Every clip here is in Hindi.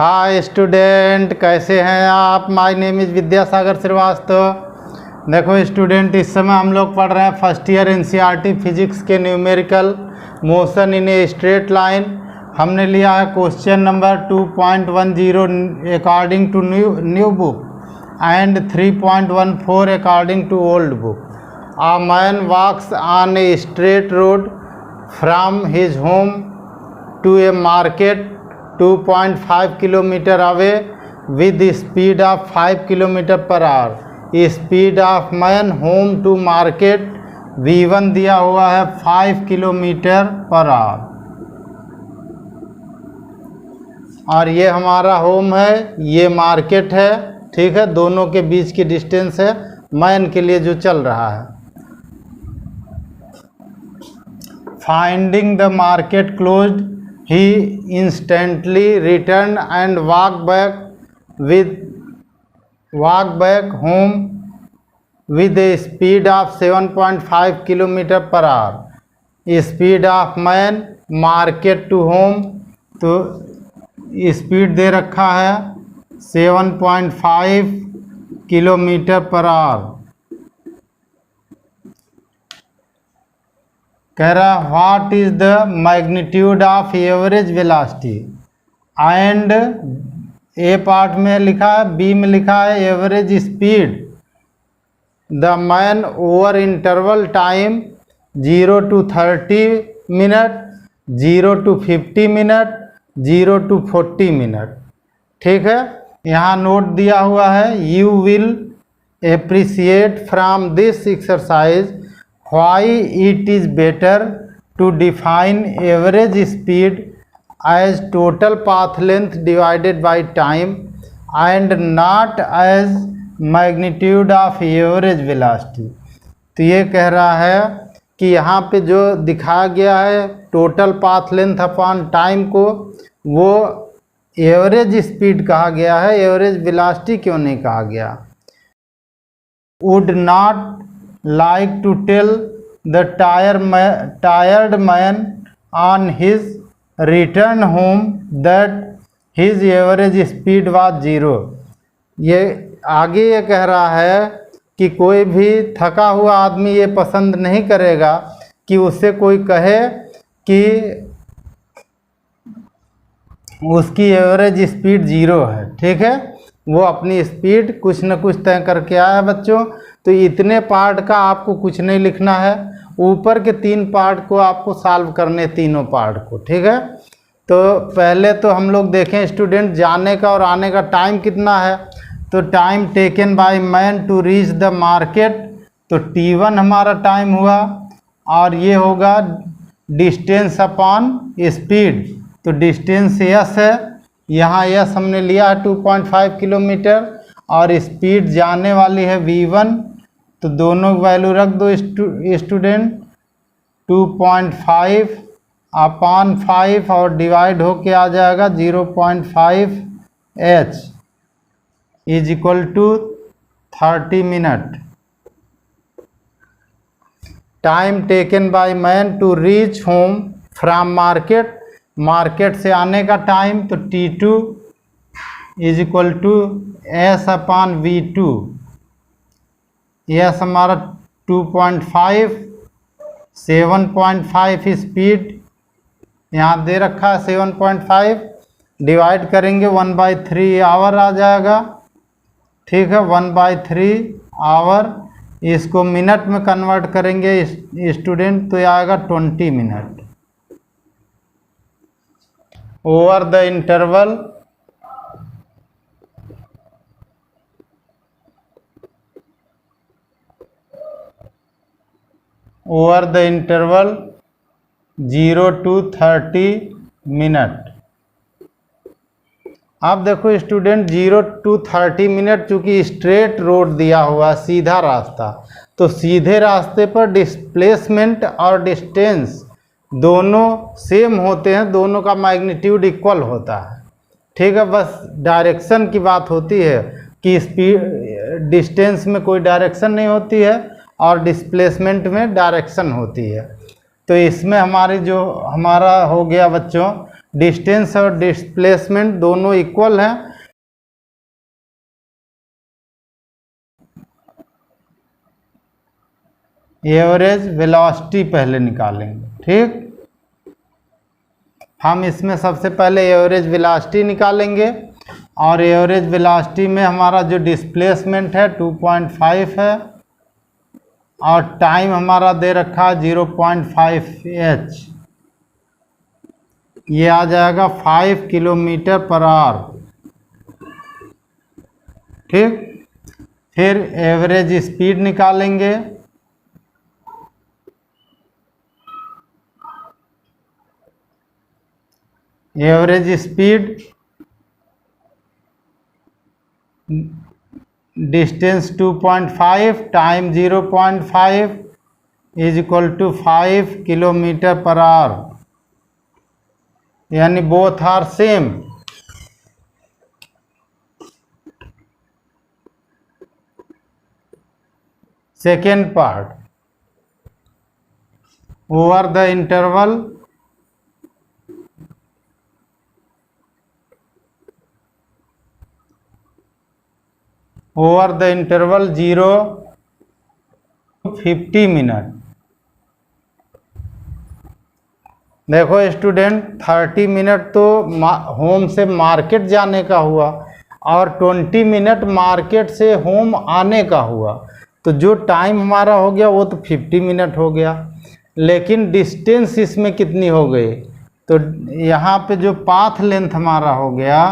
हाय स्टूडेंट, कैसे हैं आप। My name is Vidyasagar Shrivastava. देखो स्टूडेंट, इस समय हम लोग पढ़ रहे हैं फर्स्ट ईयर एनसीईआरटी फिजिक्स के numerical motion in a straight line. हमने लिया है question number 2.10 according to new book and 3.14 according to old book. A man walks on a straight road from his home to a market 2.5 kilometer away with the speed of 5 kilometer per hour. Speed of man home to market V1 दिया हुआ है 5 किलोमीटर पर आवर, और ये हमारा होम है, ये मार्केट है। ठीक है, दोनों के बीच की डिस्टेंस है मैन के लिए जो चल रहा है। Finding the market closed, he instantly returned and walked back home with a speed of 7.5 kilometer per hour. Speed of man market to home, तो स्पीड दे रखा है 7.5 किलोमीटर पर आवर। कह रहा what is the magnitude of average velocity, and A part में लिखा है, बी में लिखा है average speed the man over interval time 0 to 30 minute, 0 to 50 minute, 0 to 40 minute. ठीक है, यहाँ नोट दिया हुआ है, you will appreciate from this exercise why it is better to define average speed as total path length divided by time and not as magnitude of average velocity। तो ये कह रहा है कि यहाँ पे जो दिखाया गया है total path length upon time को, वो एवरेज स्पीड कहा गया है, एवरेज वेलोसिटी क्यों नहीं कहा गया। would not like to tell the tired man on his return home that his average speed was 0। ये आगे ये कह रहा है कि कोई भी थका हुआ आदमी ये पसंद नहीं करेगा कि उससे कोई कहे कि उसकी एवरेज स्पीड 0 है। ठीक है, वो अपनी स्पीड कुछ न कुछ तय करके आया है बच्चों। तो इतने पार्ट का आपको कुछ नहीं लिखना है, ऊपर के 3 पार्ट को आपको सॉल्व करने, तीनों पार्ट को। ठीक है, तो पहले तो हम लोग देखें स्टूडेंट, जाने का और आने का टाइम कितना है। तो time taken by man to reach the market, तो T1 हमारा टाइम हुआ, और ये होगा डिस्टेंस अपॉन स्पीड। तो डिस्टेंस S है, यहाँ S हमने लिया है 2.5 किलोमीटर, और स्पीड जाने वाली है V1। तो दोनों वैल्यू रख दो स्टूडेंट, 2.5 अपॉन 5 और डिवाइड होके आ जाएगा 0.5 H is equal to 30 minute. Time taken by man to reach home from market, market से आने का टाइम, तो T2 is equal to S upon V2। Yes हमारा 2.5, 7.5 स्पीड यहाँ दे रखा है 7.5, डिवाइड करेंगे 1/3 आवर आ जाएगा। ठीक है, 1/3 आवर, इसको मिनट में कन्वर्ट करेंगे स्टूडेंट, तो ये आएगा 20 minute. Over the interval over the interval 0 to 30 minute. अब देखो स्टूडेंट, 0 to 30 मिनट, चूँकि स्ट्रेट रोड दिया हुआ, सीधा रास्ता, तो सीधे रास्ते पर डिस्प्लेसमेंट और डिस्टेंस दोनों सेम होते हैं, दोनों का मैग्नीट्यूड इक्वल होता है। ठीक है, बस डायरेक्शन की बात होती है कि स्पीड डिस्टेंस में कोई डायरेक्शन नहीं होती है और डिस्प्लेसमेंट में डायरेक्शन होती है। तो इसमें हमारी जो हमारा हो गया बच्चों डिस्टेंस और डिस्प्लेसमेंट दोनों इक्वल हैं। एवरेज वेलोसिटी पहले निकालेंगे, ठीक। हम इसमें सबसे पहले एवरेज वेलोसिटी निकालेंगे, और एवरेज वेलोसिटी में हमारा जो डिस्प्लेसमेंट है 2.5 है, और टाइम हमारा दे रखा है 0.5 h। ये आ जाएगा 5 किलोमीटर पर आवर, ठीक। फिर एवरेज स्पीड निकालेंगे। Average speed distance 2.5 time 0.5 is equal to 5 kilometre per hour, यानी both are same. Second part, over the interval over the interval 0 to 50 minute. देखो स्टूडेंट, 30 मिनट तो होम से मार्केट जाने का हुआ, और 20 मिनट मार्केट से होम आने का हुआ, तो जो टाइम हमारा हो गया वो तो 50 मिनट हो गया। लेकिन डिस्टेंस इसमें कितनी हो गई, तो यहाँ पे जो पाथ लेंथ हमारा हो गया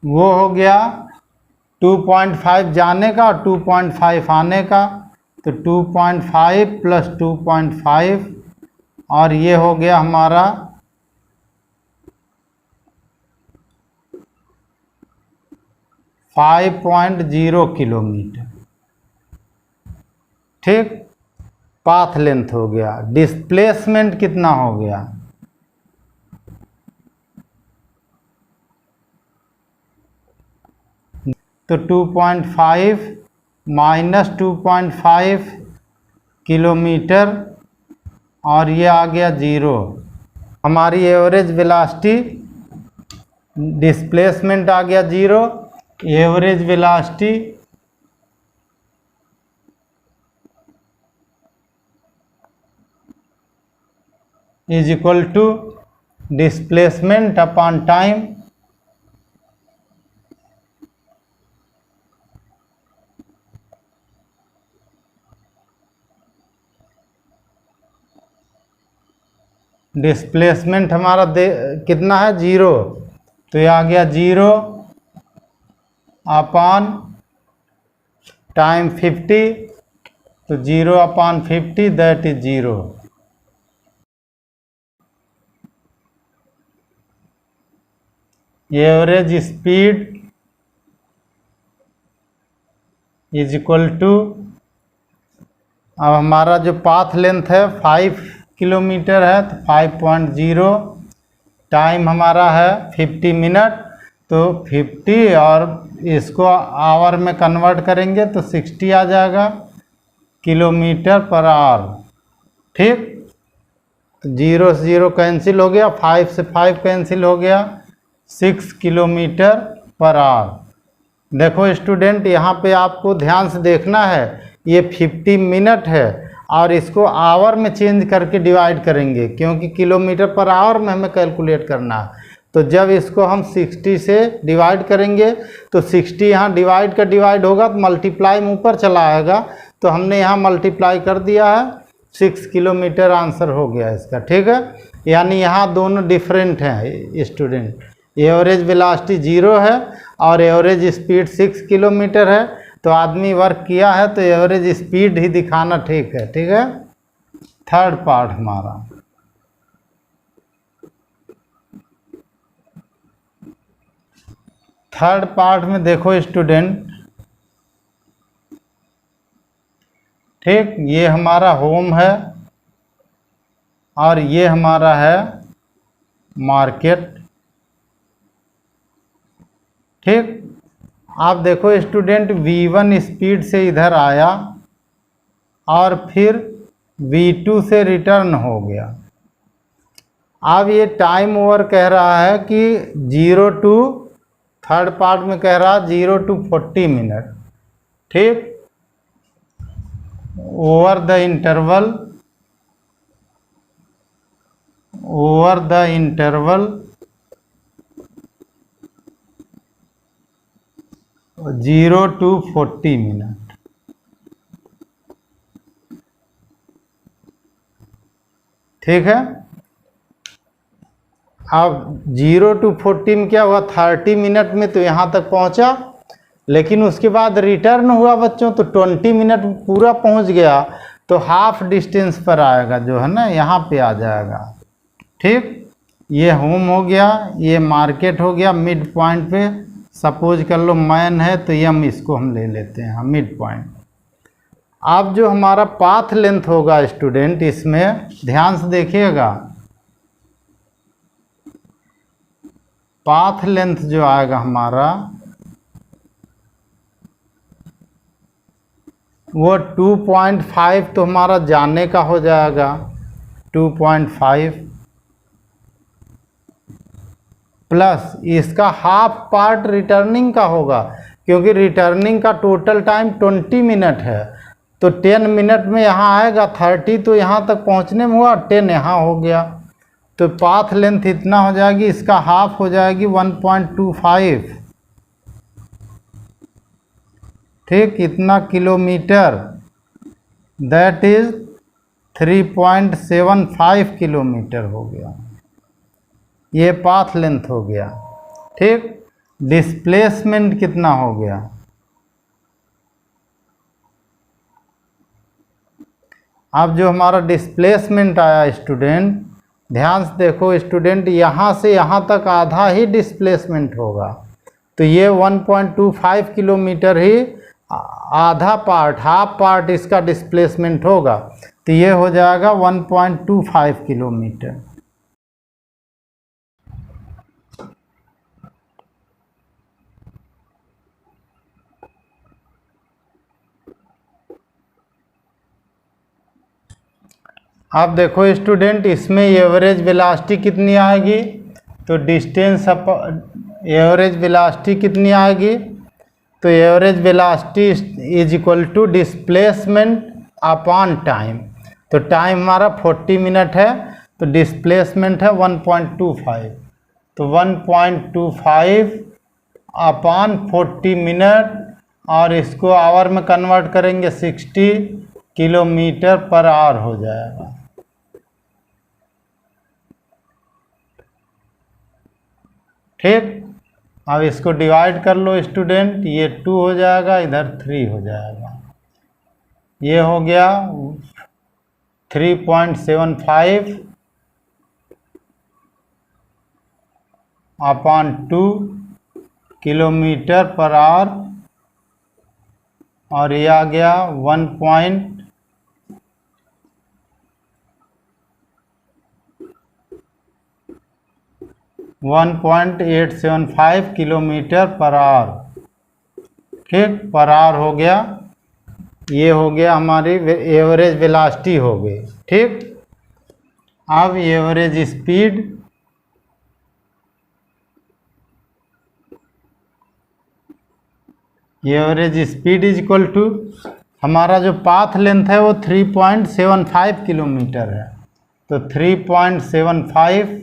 वो हो गया 2.5 जाने का और 2.5 आने का, तो 2.5 प्लस 2.5, और ये हो गया हमारा 5.0 किलोमीटर, ठीक। पाथ लेंथ हो गया। डिस्प्लेसमेंट कितना हो गया, तो 2.5 माइनस 2.5 किलोमीटर, और ये आ गया 0। हमारी एवरेज वेलोसिटी, डिस्प्लेसमेंट आ गया 0, average velocity is equal to displacement upon time. Displacement हमारा कितना है, 0, तो ये आ गया 0 अपॉन टाइम 50, तो 0 upon 50 that is 0। Average speed is equal to, अब हमारा जो पाथ लेंथ है 5 किलोमीटर है, तो 5.0, टाइम हमारा है 50 मिनट, तो 50 और इसको आवर में कन्वर्ट करेंगे तो 60 आ जाएगा किलोमीटर पर आवर, ठीक। 0 से 0 कैंसिल हो गया, 5 से 5 कैंसिल हो गया, 6 किलोमीटर पर आवर। देखो स्टूडेंट, यहाँ पे आपको ध्यान से देखना है, ये 50 मिनट है और इसको आवर में चेंज करके डिवाइड करेंगे, क्योंकि किलोमीटर पर आवर में हमें कैलकुलेट करना है। तो जब इसको हम 60 से डिवाइड करेंगे तो 60 यहाँ डिवाइड का डिवाइड होगा तो मल्टीप्लाई में ऊपर चला आएगा, तो हमने यहाँ मल्टीप्लाई कर दिया है, 6 किलोमीटर आंसर हो गया इसका, ठीक है। यानी यहाँ दोनों डिफरेंट हैं स्टूडेंट, एवरेज वेलोसिटी 0 है और एवरेज स्पीड 6 किलोमीटर है, तो आदमी वर्क किया है तो एवरेज स्पीड ही दिखाना ठीक है, ठीक है। थर्ड पार्ट हमारा, थर्ड पार्ट में देखो स्टूडेंट, ठीक, ये हमारा होम है और ये हमारा है मार्केट, ठीक। आप देखो स्टूडेंट, V1 स्पीड से इधर आया और फिर V2 से रिटर्न हो गया। अब ये टाइम ओवर कह रहा है कि 0 टू, थर्ड पार्ट में कह रहा है 0 to 40 मिनट, ठीक। Over the interval 0 to 40 minute, ठीक है। अब 0 to 40 में क्या हुआ, 30 मिनट में तो यहाँ तक पहुँचा, लेकिन उसके बाद रिटर्न हुआ बच्चों तो 20 मिनट पूरा पहुँच गया, तो हाफ डिस्टेंस पर आएगा, जो है ना यहाँ पे आ जाएगा, ठीक। ये होम हो गया, ये मार्केट हो गया, मिड पॉइंट पे सपोज कर लो मैन है तो यम, इसको हम ले लेते हैं मिड पॉइंट। अब जो हमारा पाथ लेंथ होगा स्टूडेंट, इसमें ध्यान से देखिएगा, पाथ लेंथ जो आएगा हमारा वो 2.5 तो हमारा जाने का हो जाएगा, 2.5 प्लस इसका हाफ पार्ट रिटर्निंग का होगा, क्योंकि रिटर्निंग का टोटल टाइम 20 मिनट है, तो 10 मिनट में यहाँ आएगा, 30 तो यहाँ तक पहुँचने में हुआ, 10 यहाँ हो गया, तो पाथ लेंथ इतना हो जाएगी, इसका हाफ हो जाएगी 1.25, ठीक। इतना किलोमीटर, दैट इज 3.75 किलोमीटर हो गया, ये पाथ लेंथ हो गया, ठीक। डिस्प्लेसमेंट कितना हो गया, अब जो हमारा डिस्प्लेसमेंट आया स्टूडेंट, ध्यान से देखो स्टूडेंट, यहाँ से यहाँ तक आधा ही डिस्प्लेसमेंट होगा, तो ये 1.25 किलोमीटर ही आधा पार्ट, हाफ पार्ट इसका डिस्प्लेसमेंट होगा, तो ये हो जाएगा 1.25 किलोमीटर। अब देखो स्टूडेंट, इसमें एवरेज वेलोसिटी कितनी आएगी, तो डिस्टेंस एवरेज वेलोसिटी कितनी आएगी, तो average velocity is equal to displacement upon time, तो टाइम हमारा 40 मिनट है, तो डिस्प्लेसमेंट है 1.25, तो 1.25 अपॉन 40 मिनट, और इसको आवर में कन्वर्ट करेंगे 60 किलोमीटर पर आवर हो जाएगा, ठीक। अब इसको डिवाइड कर लो स्टूडेंट, ये 2 हो जाएगा, इधर 3 हो जाएगा, ये हो गया 3.75 अपॉन 2 किलोमीटर पर आवर, और ये आ गया 1.875 किलोमीटर पर आवर, ठीक, पर आवर हो गया। ये हो गया हमारी एवरेज वेलोसिटी हो गई, ठीक। अब average speed, average speed is equal to, हमारा जो पाथ लेंथ है वो 3.75 किलोमीटर है, तो 3.75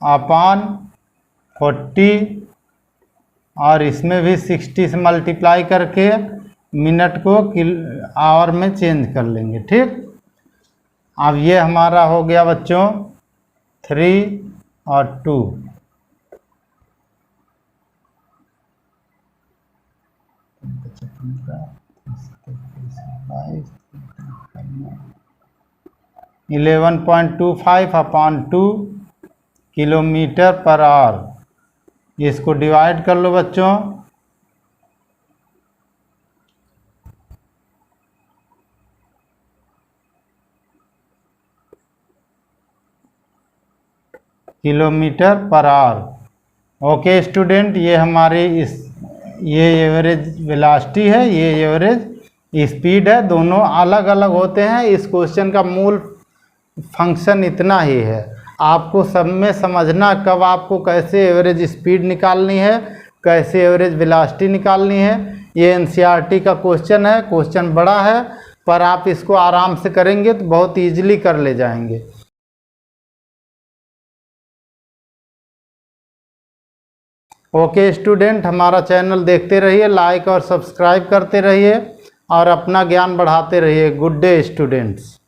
अपॉन 40, और इसमें भी 60 से मल्टीप्लाई करके मिनट को आवर में चेंज कर लेंगे, ठीक। अब ये हमारा हो गया बच्चों 3 और 2, eleven 11.25 upon 2 kilometre per our, इसको डिवाइड कर लो बच्चों, kilometre per our. Okay student, ये हमारी ये एवरेज वेलोसिटी है, ये एवरेज स्पीड है, दोनों अलग अलग होते हैं। इस क्वेश्चन का मूल फंक्शन इतना ही है, आपको सब में समझना कब आपको कैसे एवरेज स्पीड निकालनी है, कैसे एवरेज वेलोसिटी निकालनी है। ये एनसीईआरटी का क्वेश्चन है, क्वेश्चन बड़ा है, पर आप इसको आराम से करेंगे तो बहुत ईजिली कर ले जाएंगे। ओके स्टूडेंट, हमारा चैनल देखते रहिए, लाइक और सब्सक्राइब करते रहिए और अपना ज्ञान बढ़ाते रहिए। Good day students.